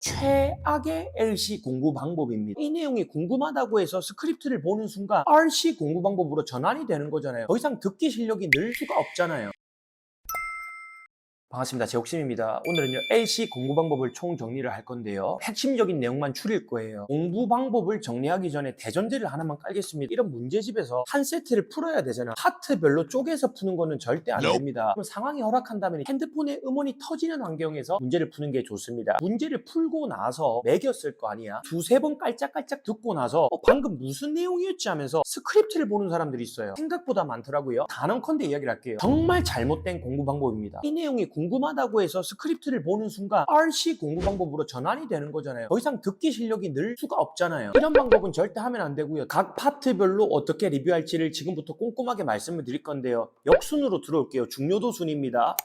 최악의 LC 공부 방법입니다. 이 내용이 궁금하다고 해서 스크립트를 보는 순간 RC 공부 방법으로 전환이 되는 거잖아요. 더 이상 듣기 실력이 늘 수가 없잖아요. 반갑습니다. 제옥심입니다. 오늘은요, LC 공부 방법을 총정리를 할 건데요. 핵심적인 내용만 추릴 거예요. 공부 방법을 정리하기 전에 대전제를 하나만 깔겠습니다. 이런 문제집에서 한 세트를 풀어야 되잖아. 파트별로 쪼개서 푸는 거는 절대 안 됩니다. 그럼 상황이 허락한다면 핸드폰에 음원이 터지는 환경에서 문제를 푸는 게 좋습니다. 문제를 풀고 나서 매겼을 거 아니야. 두세 번 깔짝깔짝 듣고 나서 방금 무슨 내용이었지 하면서 스크립트를 보는 사람들이 있어요. 생각보다 많더라고요. 단언컨대 이야기를 할게요. 정말 잘못된 공부 방법입니다. 이 내용이 궁금하다고 해서 스크립트를 보는 순간 RC 공부 방법으로 전환이 되는 거잖아요. 더 이상 듣기 실력이 늘 수가 없잖아요. 이런 방법은 절대 하면 안 되고요. 각 파트별로 어떻게 리뷰할지를 지금부터 꼼꼼하게 말씀을 드릴 건데요. 역순으로 들어올게요. 중요도 순입니다.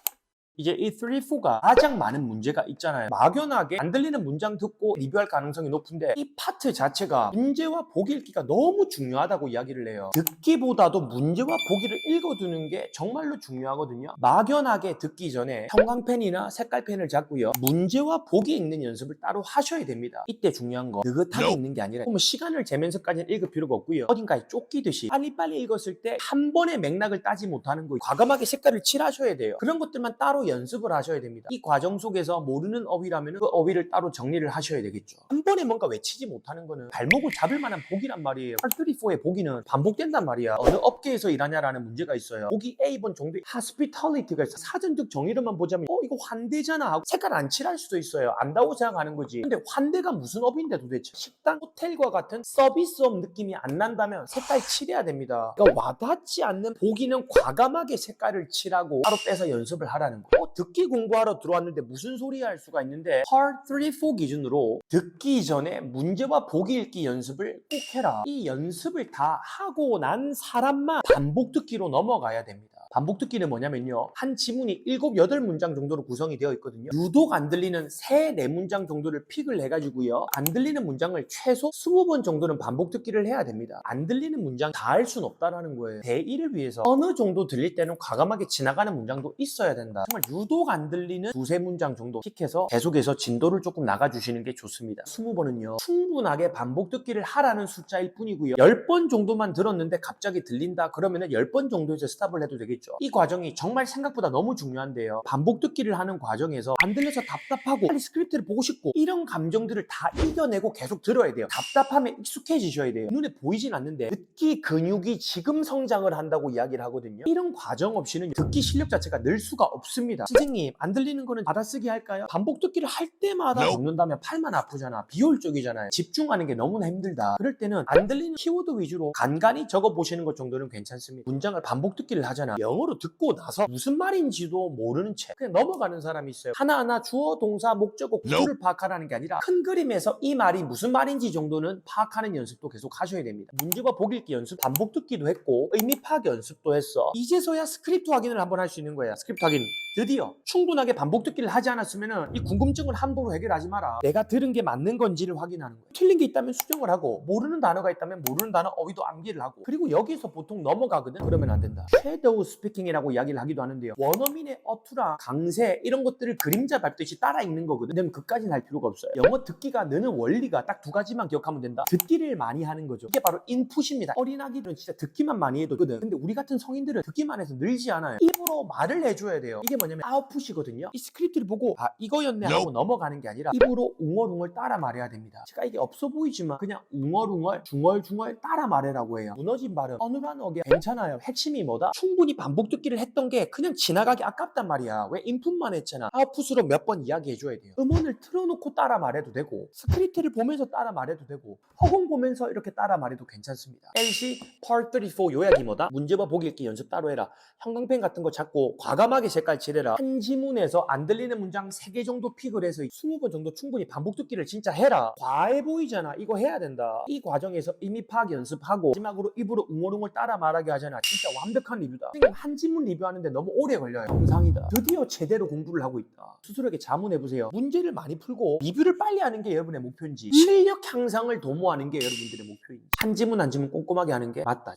이제 이 3, 4가 가장 많은 문제가 있잖아요. 막연하게 안 들리는 문장 듣고 리뷰할 가능성이 높은데 이 파트 자체가 문제와 보기 읽기가 너무 중요하다고 이야기를 해요. 듣기보다도 문제와 보기를 읽어두는 게 정말로 중요하거든요. 막연하게 듣기 전에 형광펜이나 색깔펜을 잡고요. 문제와 보기 읽는 연습을 따로 하셔야 됩니다. 이때 중요한 거 느긋하게 읽는 게 아니라 시간을 재면서까지는 읽을 필요가 없고요. 어딘가에 쫓기듯이 빨리빨리 읽었을 때 한 번의 맥락을 따지 못하는 거예요. 과감하게 색깔을 칠하셔야 돼요. 그런 것들만 따로 연습을 하셔야 됩니다. 이 과정 속에서 모르는 어휘라면 그 어휘를 따로 정리를 하셔야 되겠죠. 한 번에 뭔가 외치지 못하는 거는 발목을 잡을 만한 보기란 말이에요. R34의 보기는 반복된단 말이야. 어느 업계에서 일하냐라는 문제가 있어요. 보기 A번 정도의 hospitality가 있어. 사전적 정의로만 보자면 이거 환대잖아 하고 색깔 안 칠할 수도 있어요. 안다고 생각하는 거지. 근데 환대가 무슨 업인데 도대체. 식당, 호텔과 같은 서비스업 느낌이 안 난다면 색깔 칠해야 됩니다. 그러니까 와닿지 않는 보기는 과감하게 색깔을 칠하고 따로 빼서 연습을 하라는 거예요. 듣기 공부하러 들어왔는데 무슨 소리 할 수가 있는데 Part 3, 4 기준으로 듣기 전에 문제와 보기 읽기 연습을 꼭 해라. 이 연습을 다 하고 난 사람만 반복 듣기로 넘어가야 됩니다. 반복 듣기는 뭐냐면요. 한 지문이 7, 8문장 정도로 구성이 되어 있거든요. 유독 안 들리는 3, 4문장 정도를 픽을 해가지고요. 안 들리는 문장을 최소 20번 정도는 반복 듣기를 해야 됩니다. 안 들리는 문장 다 할 수는 없다라는 거예요. 대의를 위해서 어느 정도 들릴 때는 과감하게 지나가는 문장도 있어야 된다. 정말 유독 안 들리는 2, 3문장 정도 픽해서 계속해서 진도를 조금 나가주시는 게 좋습니다. 20번은요. 충분하게 반복 듣기를 하라는 숫자일 뿐이고요. 10번 정도만 들었는데 갑자기 들린다 그러면은 10번 정도에서 스탑을 해도 되겠죠. 이 과정이 정말 생각보다 너무 중요한데요. 반복 듣기를 하는 과정에서 안 들려서 답답하고 빨리 스크립트를 보고 싶고 이런 감정들을 다 이겨내고 계속 들어야 돼요. 답답함에 익숙해지셔야 돼요. 눈에 보이진 않는데 듣기 근육이 지금 성장을 한다고 이야기를 하거든요. 이런 과정 없이는 듣기 실력 자체가 늘 수가 없습니다. 선생님 안 들리는 거는 받아쓰기 할까요? 반복 듣기를 할 때마다 적는다면 팔만 아프잖아. 비효율적이잖아요. 집중하는 게 너무나 힘들다. 그럴 때는 안 들리는 키워드 위주로 간간히 적어보시는 것 정도는 괜찮습니다. 문장을 반복 듣기를 하잖아. 영어로 듣고 나서 무슨 말인지도 모르는 채 그냥 넘어가는 사람이 있어요. 하나하나 주어, 동사, 목적어, 구조를 파악하라는 게 아니라 큰 그림에서 이 말이 무슨 말인지 정도는 파악하는 연습도 계속 하셔야 됩니다. 문제와 보기 읽기 연습 반복 듣기도 했고 의미 파악 연습도 했어. 이제서야 스크립트 확인을 한번 할 수 있는 거야. 스크립트 확인. 드디어 충분하게 반복 듣기를 하지 않았으면 이 궁금증을 함부로 해결하지 마라. 내가 들은 게 맞는 건지를 확인하는 거야. 틀린 게 있다면 수정을 하고 모르는 단어가 있다면 모르는 단어 어휘도 암기를 하고 그리고 여기서 보통 넘어가거든. 그러면 안 된다. 섀도우 스피킹이라고 이야기를 하기도 하는데요. 원어민의 어투랑 강세 이런 것들을 그림자 밟듯이 따라 읽는 거거든. 근데 그까지는 할 필요가 없어요. 영어 듣기가 느는 원리가 딱 2가지만 기억하면 된다. 듣기를 많이 하는 거죠. 이게 바로 인풋입니다. 어린아기들은 진짜 듣기만 많이 해도 되거든. 근데 우리 같은 성인들은 듣기만 해서 늘지 않아요. 입으로 말을 해줘야 돼요. 이게 뭐냐면 아웃풋이거든요. 이 스크립트를 보고 이거였네 하고 넘어가는 게 아니라 입으로 웅얼웅얼 따라 말해야 됩니다. 제가 이게 없어 보이지만 그냥 웅얼웅얼 중얼중얼 따라 말해라고 해요. 무너진 발음 어눌한 어개 괜찮아요. 핵심이 뭐다? 충분히 반복 듣기를 했던 게 그냥 지나가기 아깝단 말이야. 왜 인풋만 했잖아. 아웃풋으로 몇 번 이야기해줘야 돼요. 음원을 틀어놓고 따라 말해도 되고 스크립트를 보면서 따라 말해도 되고 허공 보면서 이렇게 따라 말해도 괜찮습니다. LC Part 34 요약이 뭐다? 문제와 보기 읽기 연습 따로 해라. 형광펜 같은 거 잡고 과감하게 색깔 칠해라. 한 지문에서 안 들리는 문장 3개 정도 픽을 해서 20번 정도 충분히 반복 듣기를 진짜 해라. 과해 보이잖아. 이거 해야 된다. 이 과정에서 의미 파악 연습하고 마지막으로 입으로 웅얼웅얼 따라 말하게 하잖아. 진짜 완벽한 리뷰다. 선생님 한 지문 리뷰하는데 너무 오래 걸려요. 정상이다. 드디어 제대로 공부를 하고 있다. 스스로에게 자문해보세요. 문제를 많이 풀고 리뷰를 빨리 하는 게 여러분의 목표인지 실력 향상을 도모하는 게 여러분들의 목표인지 한 지문 한 지문 꼼꼼하게 하는 게 맞다.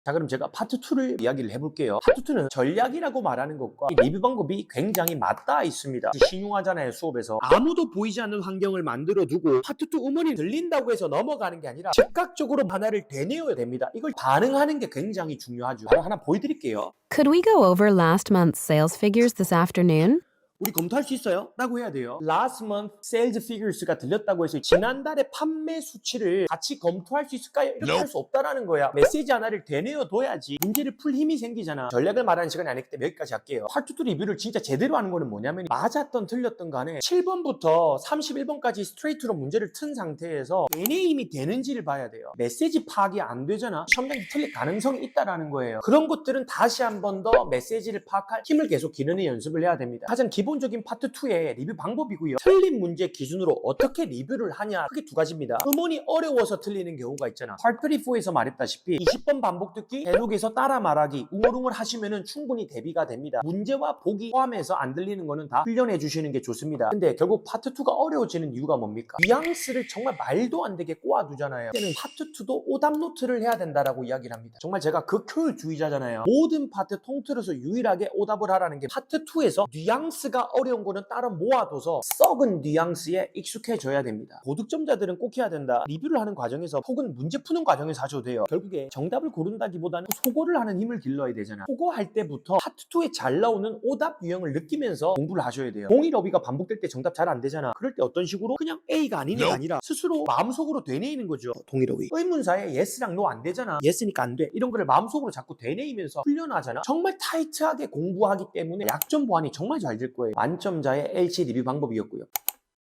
자, 그럼 제가 파트 2를 이야기를 해볼게요. 파트 2는 전략이라고 말하는 것과 이 리뷰 방법이 굉장히 맞닿아 있습니다. 신용하잖아요, 수업에서. 아무도 보이지 않는 환경을 만들어 두고 파트 2 음원이 들린다고 해서 넘어가는 게 아니라 즉각적으로 하나를 되뇌어야 됩니다. 이걸 반응하는 게 굉장히 중요하죠. 바로 하나 보여드릴게요. Could we go over last month's sales figures this afternoon? 우리 검토할 수 있어요? 라고 해야 돼요. Last month sales figures가 들렸다고 해서 지난달의 판매 수치를 같이 검토할 수 있을까요? 이렇게 할 수 없다라는 거야. 메시지 하나를 되뇌어 둬야지 문제를 풀 힘이 생기잖아. 전략을 말하는 시간이 아니기 때문에 여기까지 할게요. 파트 2 리뷰를 진짜 제대로 하는 거는 뭐냐면 맞았던 틀렸던 간에 7번부터 31번까지 스트레이트로 문제를 튼 상태에서 되뇌임이 되는지를 봐야 돼요. 메시지 파악이 안 되잖아. 시험장이 틀릴 가능성이 있다라는 거예요. 그런 것들은 다시 한 번 더 메시지를 파악할 힘을 계속 기르는 연습을 해야 됩니다. 가장 기본적인 파트 2의 리뷰 방법이고요. 틀린 문제 기준으로 어떻게 리뷰를 하냐, 크게 두 가지입니다. 음원이 어려워서 틀리는 경우가 있잖아. 파트 34에서 말했다시피 20번 반복 듣기, 계속해서 따라 말하기, 웅얼웅얼 하시면은 충분히 대비가 됩니다. 문제와 보기 포함해서 안 들리는 거는 다 훈련해 주시는 게 좋습니다. 근데 결국 파트 2가 어려워지는 이유가 뭡니까? 뉘앙스를 정말 말도 안 되게 꼬아두잖아요. 그때는 파트 2도 오답 노트를 해야 된다라고 이야기를 합니다. 정말 제가 극효율주의자잖아요. 모든 파트 통틀어서 유일하게 오답을 하라는 게 파트 2에서 뉘앙스가 어려운 거는 따로 모아둬서 썩은 뉘앙스에 익숙해져야 됩니다. 고득점자들은 꼭 해야 된다. 리뷰를 하는 과정에서 혹은 문제 푸는 과정에서 하셔도 돼요. 결국에 정답을 고른다기보다는 소거를 하는 힘을 길러야 되잖아. 소거할 때부터 파트 2에 잘 나오는 오답 유형을 느끼면서 공부를 하셔야 돼요. 동일어휘가 반복될 때 정답 잘 안 되잖아. 그럴 때 어떤 식으로 그냥 A가 아니네가 아니라 스스로 마음속으로 되뇌이는 거죠. 동일어휘. 의문사에 yes랑 no 안 되잖아. yes니까 안 돼. 이런 거를 마음속으로 자꾸 되뇌이면서 훈련하잖아. 정말 타이트하게 공부하기 때문에 약점 보완이 정말 잘 될 거예요. 만점자의 LC 리뷰 방법이었고요.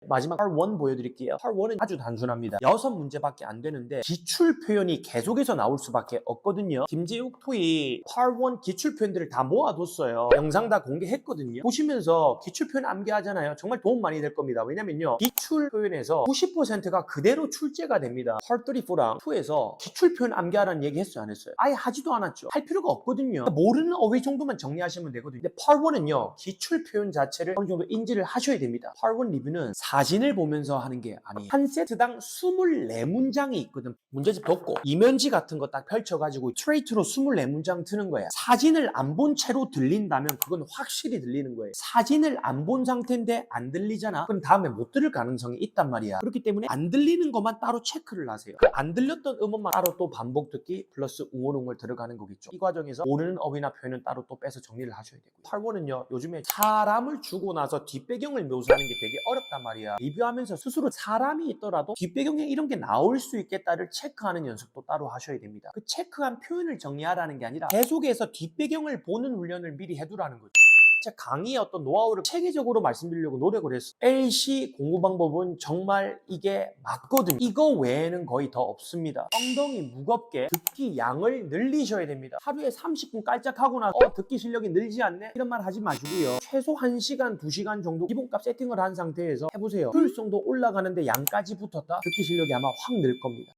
마지막 Part 1 보여드릴게요. Part 1은 아주 단순합니다. 6문제밖에 안 되는데 기출 표현이 계속해서 나올 수밖에 없거든요. 김재욱 토익 Part 1 기출 표현들을 다 모아뒀어요. 영상 다 공개했거든요. 보시면서 기출 표현 암기하잖아요. 정말 도움 많이 될 겁니다. 왜냐면요, 기출 표현에서 90%가 그대로 출제가 됩니다. Part 34랑 2에서 기출 표현 암기하라는 얘기 했어요, 안 했어요? 아예 하지도 않았죠. 할 필요가 없거든요. 모르는 어휘 정도만 정리하시면 되거든요. 근데 Part 1은요, 기출 표현 자체를 어느 정도 인지를 하셔야 됩니다. Part 1 리뷰는 사진을 보면서 하는 게 아니에요. 한 세트당 24문장이 있거든. 문제집 덮고 이면지 같은 거 딱 펼쳐가지고 스트레이트로 24문장 트는 거야. 사진을 안 본 채로 들린다면 그건 확실히 들리는 거예요. 사진을 안 본 상태인데 안 들리잖아. 그럼 다음에 못 들을 가능성이 있단 말이야. 그렇기 때문에 안 들리는 것만 따로 체크를 하세요. 안 들렸던 음원만 따로 또 반복 듣기 플러스 웅얼웅얼 들어가는 거겠죠. 이 과정에서 모르는 어휘나 표현은 따로 또 빼서 정리를 하셔야 되고. 8번은요, 요즘에 사람을 주고 나서 뒷배경을 묘사하는 게 되게 어렵단 말이야. 리뷰하면서 스스로 사람이 있더라도 뒷배경에 이런 게 나올 수 있겠다를 체크하는 연습도 따로 하셔야 됩니다. 그 체크한 표현을 정리하라는 게 아니라 계속해서 뒷배경을 보는 훈련을 미리 해두라는 거죠. 제 강의의 어떤 노하우를 체계적으로 말씀드리려고 노력을 했어요. LC 공부 방법은 정말 이게 맞거든요. 이거 외에는 거의 더 없습니다. 엉덩이 무겁게 듣기 양을 늘리셔야 됩니다. 하루에 30분 깔짝하고 나서 듣기 실력이 늘지 않네? 이런 말 하지 마시고요. 최소 1시간, 2시간 정도 기본값 세팅을 한 상태에서 해보세요. 효율성도 올라가는데 양까지 붙었다? 듣기 실력이 아마 확 늘 겁니다.